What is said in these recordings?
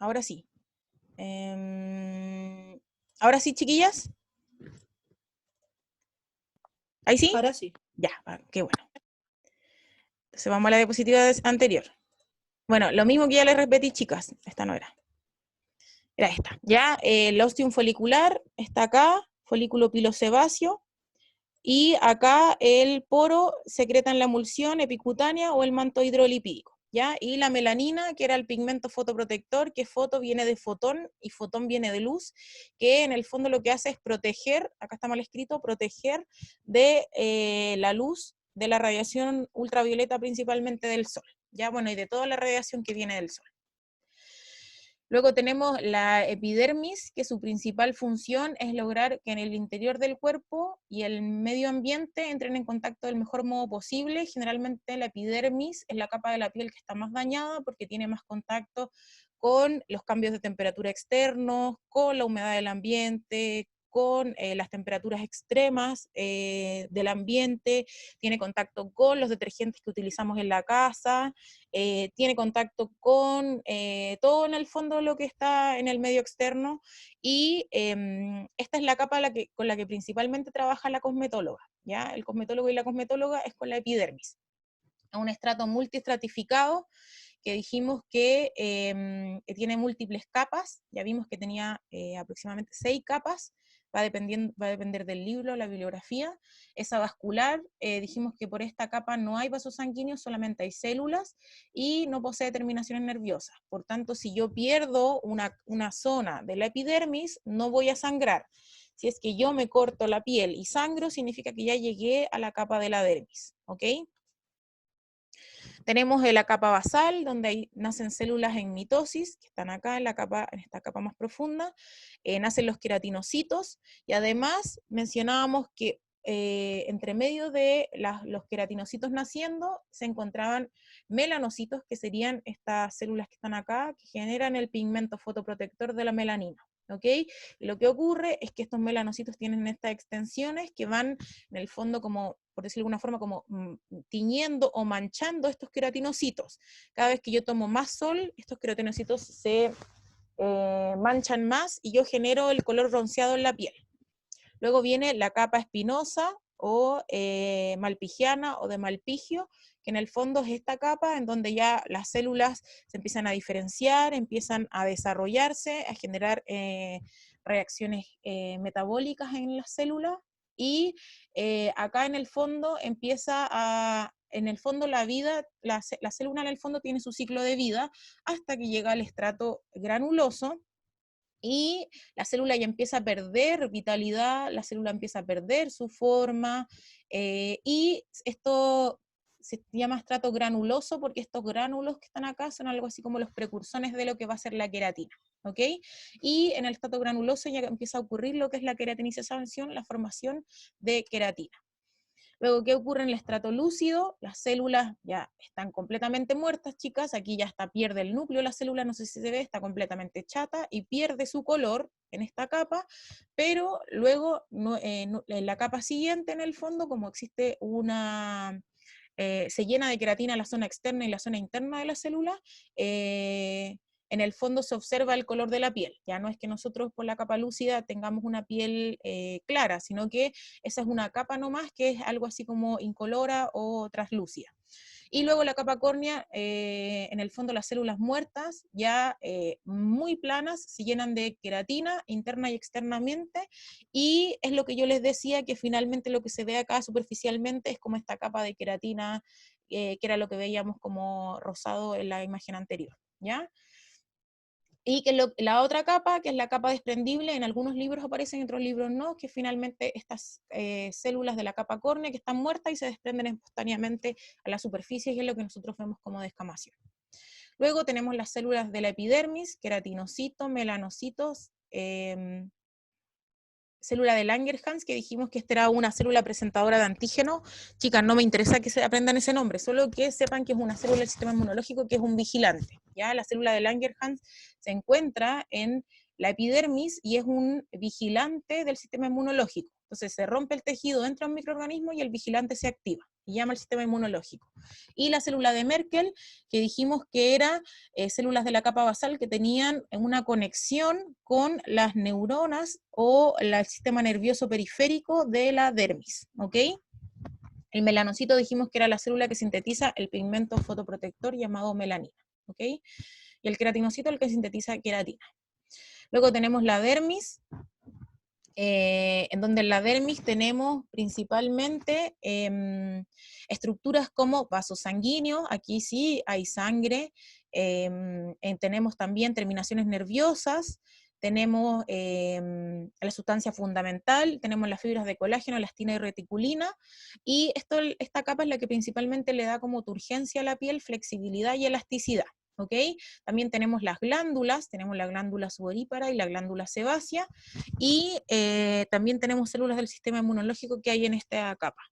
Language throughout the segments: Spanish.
ahora sí. ¿Ahora sí, chiquillas? ¿Ahí sí? Ahora sí. Ya, qué bueno. Entonces vamos a la diapositiva anterior. Bueno, lo mismo que ya les repetí, chicas. Esta no era. Era esta. Ya, el ostium folicular está acá, folículo pilosebáceo, y acá el poro secreta en la emulsión epicutánea o el manto hidrolipídico. ¿Ya? Y la melanina, que era el pigmento fotoprotector, que foto viene de fotón y fotón viene de luz, que en el fondo lo que hace es proteger, acá está mal escrito, proteger de la luz, de la radiación ultravioleta principalmente del sol, ¿ya? Bueno, y de toda la radiación que viene del sol. Luego tenemos la epidermis, que su principal función es lograr que en el interior del cuerpo y el medio ambiente entren en contacto del mejor modo posible. Generalmente la epidermis es la capa de la piel que está más dañada porque tiene más contacto con los cambios de temperatura externos, con la humedad del ambiente, con las temperaturas extremas del ambiente, tiene contacto con los detergentes que utilizamos en la casa, tiene contacto con todo en el fondo lo que está en el medio externo, y esta es la capa con la que principalmente trabaja la cosmetóloga, ¿ya? El cosmetólogo y la cosmetóloga es con la epidermis. Es un estrato multiestratificado que dijimos que tiene múltiples capas, ya vimos que tenía aproximadamente 6 capas, va a depender del libro, la bibliografía. Esa vascular, dijimos que por esta capa no hay vasos sanguíneos, solamente hay células, y no posee terminaciones nerviosas. Por tanto, si yo pierdo una zona de la epidermis, no voy a sangrar. Si es que yo me corto la piel y sangro, significa que ya llegué a la capa de la dermis, ¿ok? Tenemos la capa basal, donde ahí nacen células en mitosis, que están acá en esta capa más profunda, nacen los queratinocitos, y además mencionábamos que entre medio de los queratinocitos naciendo, se encontraban melanocitos, que serían estas células que están acá, que generan el pigmento fotoprotector de la melanina. ¿Ok? Y lo que ocurre es que estos melanocitos tienen estas extensiones que van, en el fondo, como, por decirlo de alguna forma, como tiñendo o manchando estos queratinocitos. Cada vez que yo tomo más sol, estos queratinocitos se manchan más y yo genero el color bronceado en la piel. Luego viene la capa espinosa o malpigiana o de Malpigio, que en el fondo es esta capa en donde ya las células se empiezan a diferenciar, empiezan a desarrollarse, a generar reacciones metabólicas en las células, y acá en el fondo la vida, la célula en el fondo tiene su ciclo de vida hasta que llega al estrato granuloso, y la célula ya empieza a perder vitalidad, la célula empieza a perder su forma, y esto se llama estrato granuloso porque estos gránulos que están acá son algo así como los precursores de lo que va a ser la queratina, ¿ok? Y en el estrato granuloso ya empieza a ocurrir lo que es la queratinización, la formación de queratina. Luego, ¿qué ocurre en el estrato lúcido? Las células ya están completamente muertas, chicas, aquí ya hasta pierde el núcleo la célula, no sé si se ve, está completamente chata y pierde su color en esta capa, pero luego en la capa siguiente, en el fondo, como existe se llena de queratina la zona externa y la zona interna de la célula, en el fondo se observa el color de la piel. Ya no es que nosotros por la capa lúcida tengamos una piel clara, sino que esa es una capa nomás que es algo así como incolora o traslúcida. Y luego la capa córnea, en el fondo las células muertas, ya muy planas, se llenan de queratina interna y externamente, y es lo que yo les decía, que finalmente lo que se ve acá superficialmente es como esta capa de queratina, que era lo que veíamos como rosado en la imagen anterior, ¿ya? Y que la otra capa, que es la capa desprendible, en algunos libros aparecen, en otros libros no, que finalmente estas células de la capa córnea que están muertas y se desprenden espontáneamente a la superficie, y es lo que nosotros vemos como descamación. Luego tenemos las células de la epidermis, queratinocitos, melanocitos, célula de Langerhans, que dijimos que esta era una célula presentadora de antígeno. Chicas, no me interesa que se aprendan ese nombre, solo que sepan que es una célula del sistema inmunológico que es un vigilante. ¿Ya? La célula de Langerhans se encuentra en la epidermis y es un vigilante del sistema inmunológico. Entonces se rompe el tejido, entra un microorganismo y el vigilante se activa. y llama el sistema inmunológico. Y la célula de Merkel, que dijimos que era células de la capa basal que tenían una conexión con las neuronas o el sistema nervioso periférico de la dermis, ¿ok? El melanocito dijimos que era la célula que sintetiza el pigmento fotoprotector llamado melanina, ¿ok? Y el queratinocito el que sintetiza queratina. Luego tenemos la dermis, en donde en la dermis tenemos principalmente estructuras como vasos sanguíneos, aquí sí hay sangre, tenemos también terminaciones nerviosas, tenemos la sustancia fundamental, tenemos las fibras de colágeno, elastina y reticulina, y esta capa es la que principalmente le da como turgencia a la piel, flexibilidad y elasticidad. ¿Ok? También tenemos las glándulas, tenemos la glándula sudorípara y la glándula sebácea, y también tenemos células del sistema inmunológico que hay en esta capa.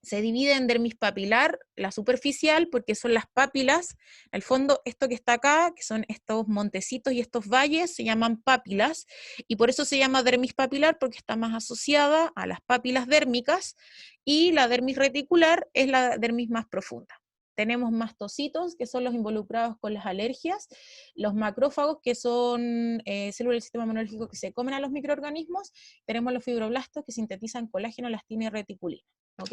Se divide en dermis papilar, la superficial, porque son las papilas, al fondo esto que está acá, que son estos montecitos y estos valles, se llaman papilas, y por eso se llama dermis papilar, porque está más asociada a las papilas dérmicas, y la dermis reticular es la dermis más profunda. Tenemos mastocitos, que son los involucrados con las alergias, los macrófagos, que son células del sistema inmunológico que se comen a los microorganismos, tenemos los fibroblastos, que sintetizan colágeno, elastina y reticulina. ¿Ok?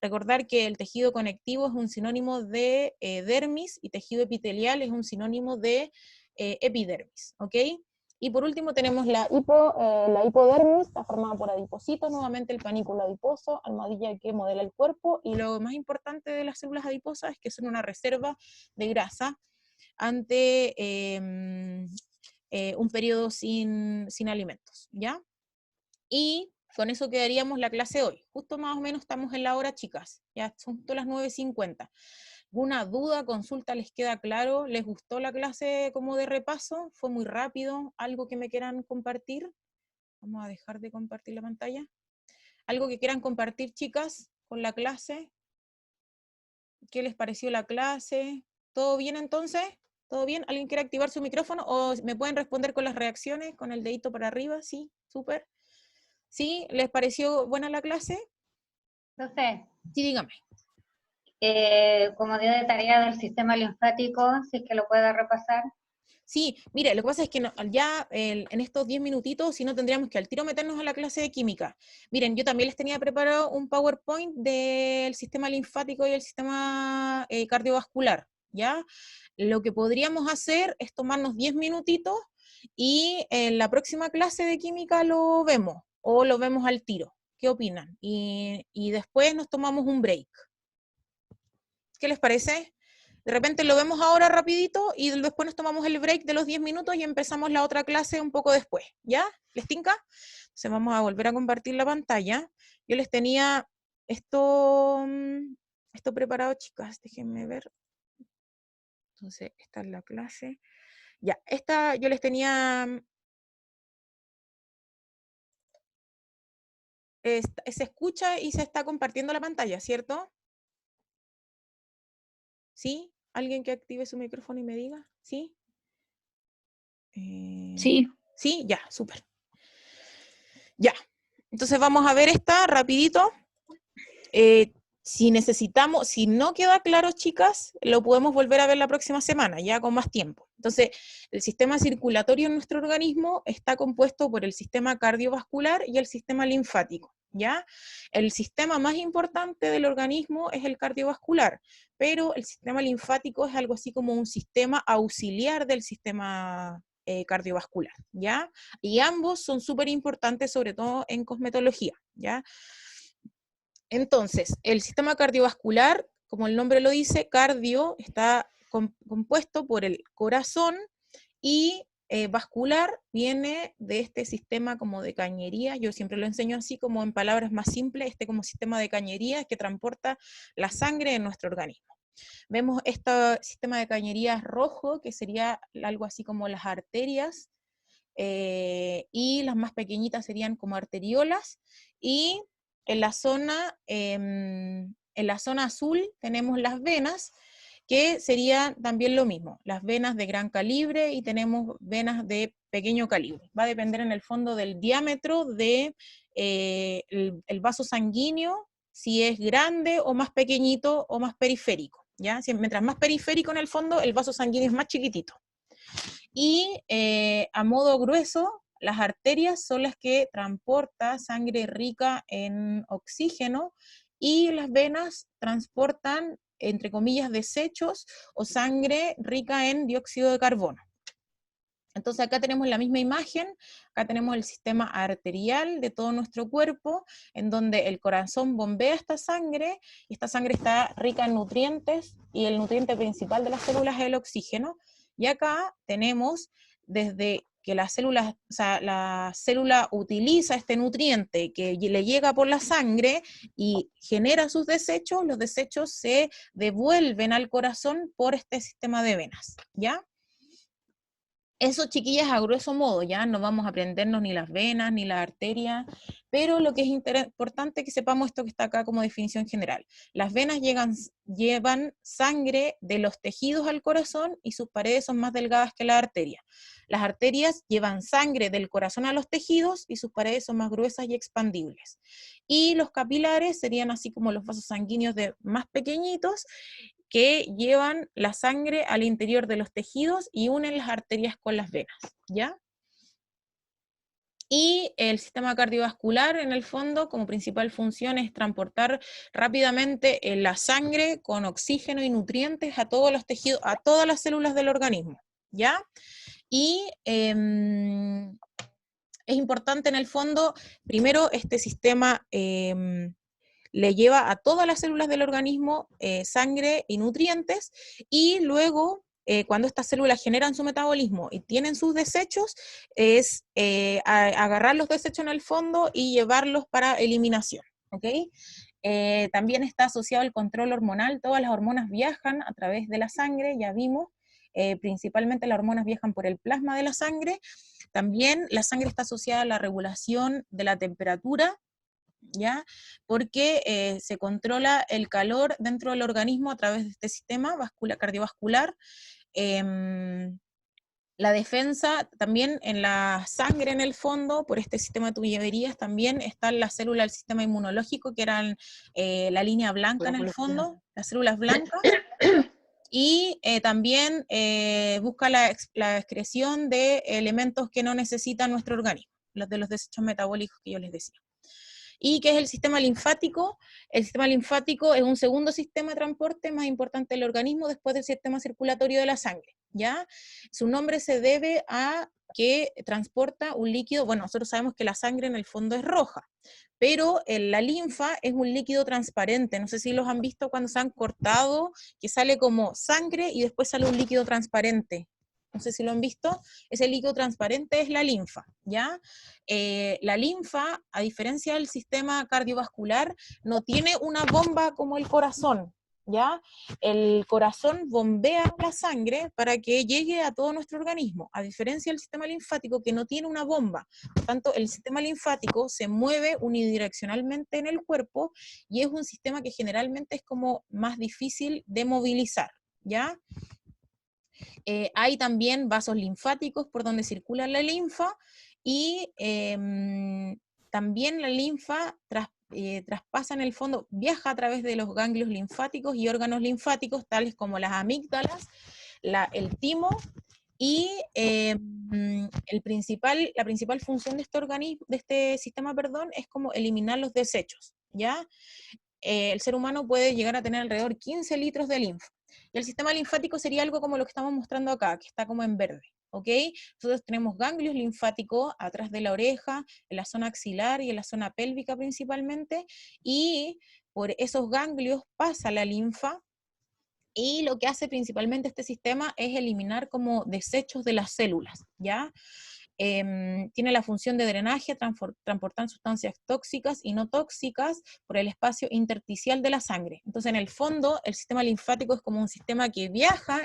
Recordar que el tejido conectivo es un sinónimo de dermis y tejido epitelial es un sinónimo de epidermis. ¿Ok? Y por último tenemos la hipodermis, está formada por adipocitos, nuevamente el panículo adiposo, almohadilla que modela el cuerpo, y lo más importante de las células adiposas es que son una reserva de grasa ante un periodo sin alimentos, ¿ya? Y con eso quedaríamos la clase hoy. Justo más o menos estamos en la hora, chicas. Ya son justo las 9:50. ¿Alguna duda, consulta, les queda claro? ¿Les gustó la clase como de repaso? ¿Fue muy rápido? ¿Algo que me quieran compartir? Vamos a dejar de compartir la pantalla. ¿Algo que quieran compartir, chicas, con la clase? ¿Qué les pareció la clase? ¿Todo bien entonces? ¿Todo bien? ¿Alguien quiere activar su micrófono? ¿O me pueden responder con las reacciones, con el dedito para arriba? Sí, súper. ¿Sí? ¿Les pareció buena la clase? Profe, Sí, dígame. como dio de tarea del sistema linfático, si es que lo puede repasar. Sí, mire, lo que pasa es que en estos 10 minutitos, si no tendríamos que al tiro meternos a la clase de química. Miren, yo también les tenía preparado un PowerPoint del sistema linfático y el sistema cardiovascular, ¿ya? Lo que podríamos hacer es tomarnos 10 minutitos y en la próxima clase de química lo vemos, o lo vemos al tiro. ¿Qué opinan? Y después nos tomamos un break. ¿Qué les parece? De repente lo vemos ahora rapidito y después nos tomamos el break de los 10 minutos y empezamos la otra clase un poco después, ¿ya? ¿Les tinca? Entonces vamos a volver a compartir la pantalla. Yo les tenía esto preparado, chicas, déjenme ver. Entonces, esta es la clase. Ya, esta yo les tenía... se escucha y se está compartiendo la pantalla, ¿cierto? ¿Sí? ¿Alguien que active su micrófono y me diga? ¿Sí? Sí. Sí, ya, súper. Ya, entonces vamos a ver esta rapidito. Si no queda claro, chicas, lo podemos volver a ver la próxima semana, ya con más tiempo. Entonces, el sistema circulatorio en nuestro organismo está compuesto por el sistema cardiovascular y el sistema linfático, ¿ya? El sistema más importante del organismo es el cardiovascular, pero el sistema linfático es algo así como un sistema auxiliar del sistema cardiovascular, ¿ya? Y ambos son súper importantes, sobre todo en cosmetología, ¿ya? Entonces, el sistema cardiovascular, como el nombre lo dice, cardio, está compuesto por el corazón y vascular viene de este sistema como de cañería, yo siempre lo enseño así como en palabras más simples, este como sistema de cañería que transporta la sangre en nuestro organismo. Vemos este sistema de cañería rojo, que sería algo así como las arterias, y las más pequeñitas serían como arteriolas, y en la zona azul tenemos las venas, que sería también lo mismo, las venas de gran calibre y tenemos venas de pequeño calibre. Va a depender en el fondo del diámetro de el vaso sanguíneo, si es grande o más pequeñito o más periférico, ¿ya? Mientras más periférico en el fondo, el vaso sanguíneo es más chiquitito. Y a modo grueso, las arterias son las que transportan sangre rica en oxígeno y las venas transportan, entre comillas, desechos o sangre rica en dióxido de carbono. Entonces acá tenemos la misma imagen, acá tenemos el sistema arterial de todo nuestro cuerpo, en donde el corazón bombea esta sangre, y esta sangre está rica en nutrientes, y el nutriente principal de las células es el oxígeno, y acá tenemos desde que la célula utiliza este nutriente que le llega por la sangre y genera sus desechos, los desechos se devuelven al corazón por este sistema de venas, ¿ya? Eso, chiquillas, a grueso modo, ya no vamos a aprendernos ni las venas, ni las arterias, pero lo que es importante que sepamos esto que está acá como definición general. Las venas llevan sangre de los tejidos al corazón y sus paredes son más delgadas que la arteria. Las arterias llevan sangre del corazón a los tejidos y sus paredes son más gruesas y expandibles. Y los capilares serían así como los vasos sanguíneos más pequeñitos, que llevan la sangre al interior de los tejidos y unen las arterias con las venas, ¿ya? Y el sistema cardiovascular, en el fondo, como principal función es transportar rápidamente la sangre con oxígeno y nutrientes a todos los tejidos, a todas las células del organismo, ¿ya? Y es importante en el fondo, primero, este sistema le lleva a todas las células del organismo sangre y nutrientes, y luego, cuando estas células generan su metabolismo y tienen sus desechos, es agarrar los desechos en el fondo y llevarlos para eliminación, ¿ok? También está asociado al control hormonal, todas las hormonas viajan a través de la sangre, ya vimos, principalmente las hormonas viajan por el plasma de la sangre. También la sangre está asociada a la regulación de la temperatura, ¿ya? Porque se controla el calor dentro del organismo a través de este sistema cardiovascular. La defensa también en la sangre, en el fondo, por este sistema de tuberías, también están las células del sistema inmunológico, que eran la línea blanca en el fondo, las células blancas. Y también busca la excreción de elementos que no necesita nuestro organismo, los de los desechos metabólicos que yo les decía. ¿Y qué es el sistema linfático? El sistema linfático es un segundo sistema de transporte más importante del organismo después del sistema circulatorio de la sangre, ¿ya? Su nombre se debe a que transporta un líquido, bueno, nosotros sabemos que la sangre en el fondo es roja, pero la linfa es un líquido transparente, no sé si los han visto cuando se han cortado, que sale como sangre y después sale un líquido transparente. No sé si lo han visto, ese líquido transparente es la linfa, ¿ya? La linfa, a diferencia del sistema cardiovascular, no tiene una bomba como el corazón, ¿ya? El corazón bombea la sangre para que llegue a todo nuestro organismo, a diferencia del sistema linfático que no tiene una bomba. Por tanto, el sistema linfático se mueve unidireccionalmente en el cuerpo y es un sistema que generalmente es como más difícil de movilizar, ¿ya? Hay también vasos linfáticos por donde circula la linfa, y también la linfa traspasa en el fondo, viaja a través de los ganglios linfáticos y órganos linfáticos, tales como las amígdalas, el timo, y la principal función de este sistema, es como eliminar los desechos, ¿ya? El ser humano puede llegar a tener alrededor 15 litros de linfa. Y el sistema linfático sería algo como lo que estamos mostrando acá, que está como en verde, ¿ok? Nosotros tenemos ganglios linfáticos atrás de la oreja, en la zona axilar y en la zona pélvica principalmente, y por esos ganglios pasa la linfa, y lo que hace principalmente este sistema es eliminar como desechos de las células, ¿ya? Tiene la función de drenaje, transportar sustancias tóxicas y no tóxicas por el espacio intersticial de la sangre. Entonces, en el fondo, el sistema linfático es como un sistema que viaja,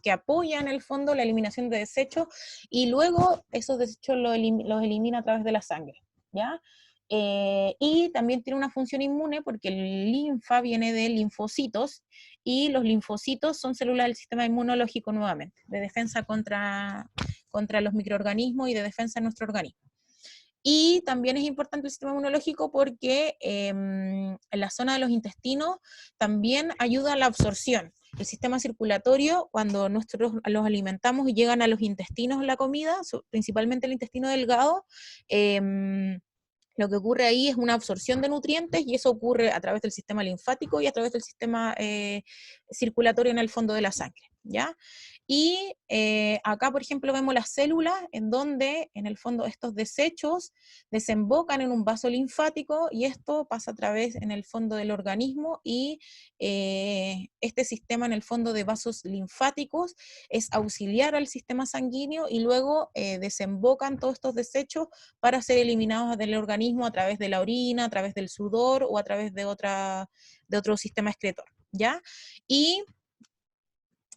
que apoya en el fondo la eliminación de desechos, y luego esos desechos los elimina a través de la sangre, ¿ya? Y también tiene una función inmune porque el linfa viene de linfocitos, y los linfocitos son células del sistema inmunológico nuevamente, de defensa contra los microorganismos y de defensa de nuestro organismo. Y también es importante el sistema inmunológico porque en la zona de los intestinos también ayuda a la absorción. El sistema circulatorio, cuando nosotros los alimentamos y llegan a los intestinos la comida, principalmente el intestino delgado, lo que ocurre ahí es una absorción de nutrientes y eso ocurre a través del sistema linfático y a través del sistema circulatorio en el fondo de la sangre, ¿ya? Y acá, por ejemplo, vemos las células en donde, en el fondo, estos desechos desembocan en un vaso linfático y esto pasa a través, en el fondo del organismo y este sistema, en el fondo de vasos linfáticos, es auxiliar al sistema sanguíneo y luego desembocan todos estos desechos para ser eliminados del organismo a través de la orina, a través del sudor o a través de otro sistema excretor, ¿ya? Y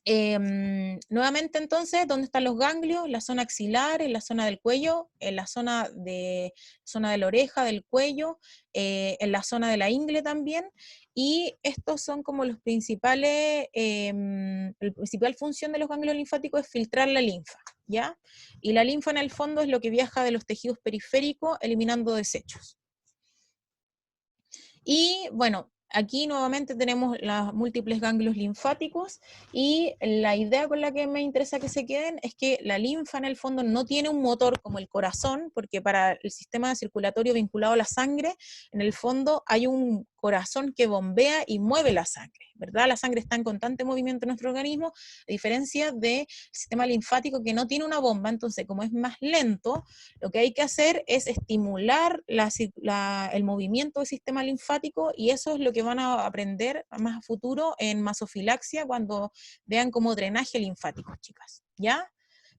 nuevamente entonces, ¿dónde están los ganglios? La zona axilar, en la zona del cuello, en la zona de la oreja, del cuello, en la zona de la ingle también, y estos son como los principales, la principal función de los ganglios linfáticos es filtrar la linfa, ¿ya? Y la linfa en el fondo es lo que viaja de los tejidos periféricos eliminando desechos. Y bueno, aquí nuevamente tenemos los múltiples ganglios linfáticos y la idea con la que me interesa que se queden es que la linfa en el fondo no tiene un motor como el corazón, porque para el sistema circulatorio vinculado a la sangre, en el fondo hay un corazón que bombea y mueve la sangre, ¿verdad? La sangre está en constante movimiento en nuestro organismo, a diferencia del sistema linfático que no tiene una bomba, entonces como es más lento, lo que hay que hacer es estimular el movimiento del sistema linfático y eso es lo que van a aprender más a futuro en masofilaxia cuando vean como drenaje linfático, chicas, ¿ya?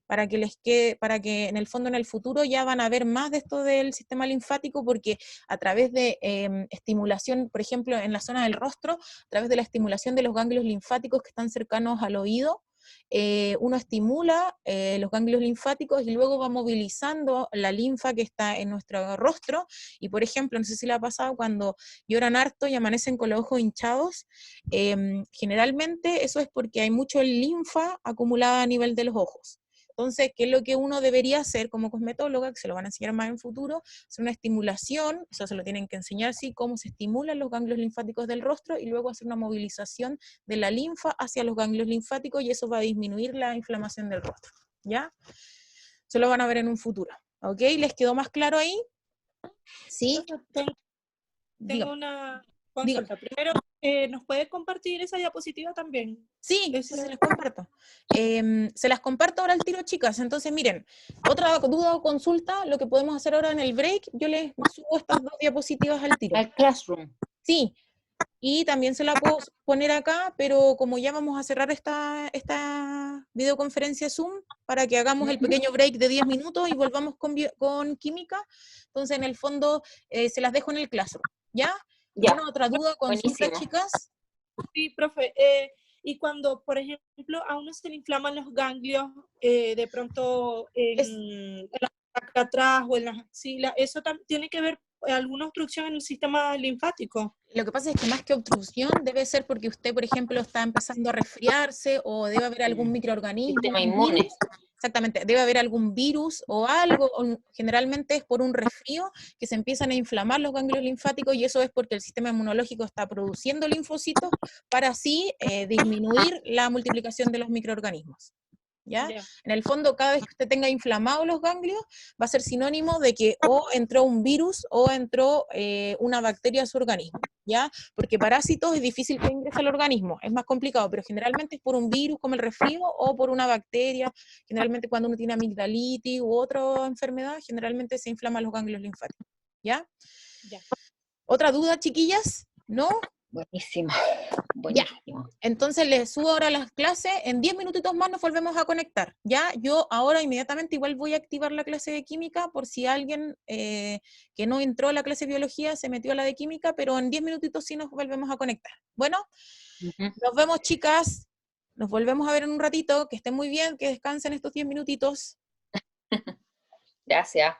Para que les quede, para que en el fondo en el futuro ya van a ver más de esto del sistema linfático, porque a través de estimulación, por ejemplo, en la zona del rostro, a través de la estimulación de los ganglios linfáticos que están cercanos al oído, uno estimula los ganglios linfáticos y luego va movilizando la linfa que está en nuestro rostro, y por ejemplo, no sé si le ha pasado cuando lloran harto y amanecen con los ojos hinchados, generalmente eso es porque hay mucho linfa acumulada a nivel de los ojos. Entonces, ¿qué es lo que uno debería hacer como cosmetóloga? Que se lo van a enseñar más en futuro, hacer una estimulación, o sea, se lo tienen que enseñar, sí, cómo se estimulan los ganglios linfáticos del rostro y luego hacer una movilización de la linfa hacia los ganglios linfáticos y eso va a disminuir la inflamación del rostro, ¿ya? Se lo van a ver en un futuro, ¿ok? ¿Les quedó más claro ahí? ¿Sí? Tengo una Dígame. consulta. Primero, ¿nos puede compartir esa diapositiva también? Sí, se las comparto. Se las comparto ahora al tiro, chicas. Entonces, miren, otra duda o consulta, lo que podemos hacer ahora en el break, yo les subo estas dos diapositivas al tiro. Al Classroom. Sí, y también se la puedo poner acá, pero como ya vamos a cerrar esta videoconferencia Zoom, para que hagamos el pequeño break de 10 minutos y volvamos con química, entonces en el fondo se las dejo en el Classroom, ¿ya? Ya. ¿Alguna otra duda, consulta, Buenísimo. chicas? Sí, profe. Y cuando, por ejemplo, a uno se le inflaman los ganglios, de pronto en la parte de atrás o en las axilas, ¿eso tiene que ver alguna obstrucción en el sistema linfático? Lo que pasa es que más que obstrucción debe ser porque usted, por ejemplo, está empezando a resfriarse o debe haber algún microorganismo. Sistema inmune. Exactamente, debe haber algún virus o algo, o generalmente es por un resfrío que se empiezan a inflamar los ganglios linfáticos y eso es porque el sistema inmunológico está produciendo linfocitos para así disminuir la multiplicación de los microorganismos. ¿Ya? Ya. En el fondo, cada vez que usted tenga inflamados los ganglios, va a ser sinónimo de que o entró un virus o entró una bacteria a su organismo, ¿ya? Porque parásitos es difícil que ingrese al organismo, es más complicado, pero generalmente es por un virus como el resfrío o por una bacteria. Generalmente cuando uno tiene amigdalitis u otra enfermedad, generalmente se inflaman los ganglios linfáticos, ¿ya? Ya. ¿Otra duda, chiquillas? ¿No? Buenísimo. Ya, Buenísimo. entonces les subo ahora las clases, en 10 minutitos más nos volvemos a conectar, ¿ya? Yo ahora inmediatamente igual voy a activar la clase de química por si alguien que no entró a la clase de biología se metió a la de química, pero en 10 minutitos sí nos volvemos a conectar. Bueno, nos vemos, chicas, nos volvemos a ver en un ratito, que estén muy bien, que descansen estos 10 minutitos. Gracias.